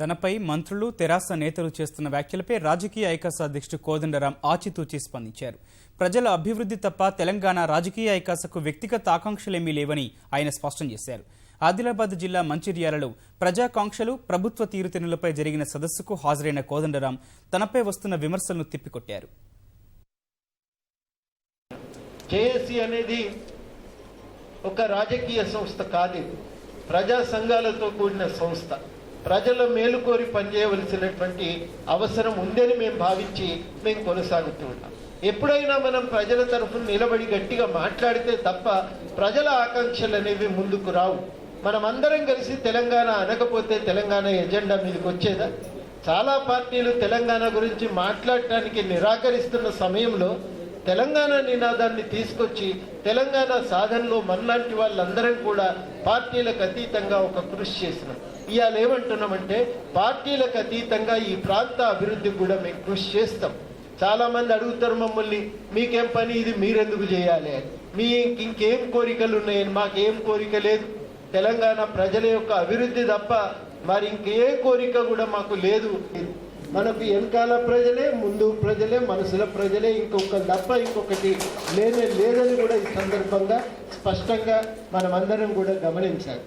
తనపై మంత్రులు తెరాస నేతలు చేస్తున్న వ్యాఖ్యలపై రాజకీయ ఐకాస అధ్యక్షుడు కోదండరాం ఆచితూచి స్పందించారు. ప్రజల అభివృద్ధి తప్ప తెలంగాణ రాజకీయ ఐకాసకు వ్యక్తిగత ఆకాంక్షలేమీ లేవని ఆయన స్పష్టం చేశారు. ఆదిలాబాద్ జిల్లా మంచిర్యాలలో ప్రజాకాంక్షలు, ప్రభుత్వ తీరుతెన్నులపై జరిగిన సదస్సుకు హాజరైన కోదండరాం తనపై వస్తున్న విమర్శలను తిప్పికొట్టారు. జేఏసీ అనేది ఒక రాజకీయ సంస్థ కాదు, ప్రజా సంఘాలతో కూడిన సంస్థ. ప్రజల మేలు కోరి పనిచేయవలసినటువంటి అవసరం ఉందని మేము భావించి మేము కొనసాగుతూ ఉన్నాం. ఎప్పుడైనా మనం ప్రజల తరఫున నిలబడి గట్టిగా మాట్లాడితే తప్ప ప్రజల ఆకాంక్షలు అనేవి ముందుకు రావు. మనం అందరం కలిసి తెలంగాణ అనకపోతే తెలంగాణ ఎజెండా మీదకి వచ్చేదా? చాలా పార్టీలు తెలంగాణ గురించి మాట్లాడటానికి నిరాకరిస్తున్న సమయంలో తెలంగాణ నినాదాన్ని తీసుకొచ్చి తెలంగాణ సాధనలో మనలాంటి వాళ్ళందరం కూడా పార్టీలకు అతీతంగా ఒక కృషి చేసినాం. ఇవాళ ఏమంటున్నామంటే పార్టీలకు అతీతంగా ఈ ప్రాంత అభివృద్ధికి కూడా మేము కృషి చేస్తాం. చాలా మంది అడుగుతారు మమ్మల్ని, మీకేం పని ఇది, మీరెందుకు చేయాలి అని. మీ ఇంకేం కోరికలు ఉన్నాయని. మాకేం కోరిక లేదు. తెలంగాణ ప్రజల యొక్క అభివృద్ధి తప్ప మరి ఇంకే కోరిక కూడా మాకు లేదు. మనకు వెనకాల ప్రజలే, ముందు ప్రజలే, మనసుల ప్రజలే, ఇంకొక తప్ప ఇంకొకటి లేదని కూడా ఈ సందర్భంగా స్పష్టంగా మనమందరం కూడా గమనించాలి.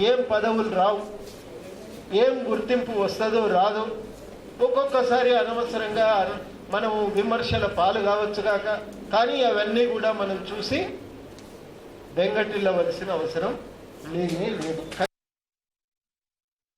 ఏం పదవులు రావు, ఏం గుర్తింపు వస్తుందో రాదో, ఒక్కొక్కసారి అనవసరంగా మనము విమర్శల పాలు కావచ్చుగాక, కానీ అవన్నీ కూడా మనం చూసి బెంగటిల్లవలసిన అవసరం లేనే లేదు.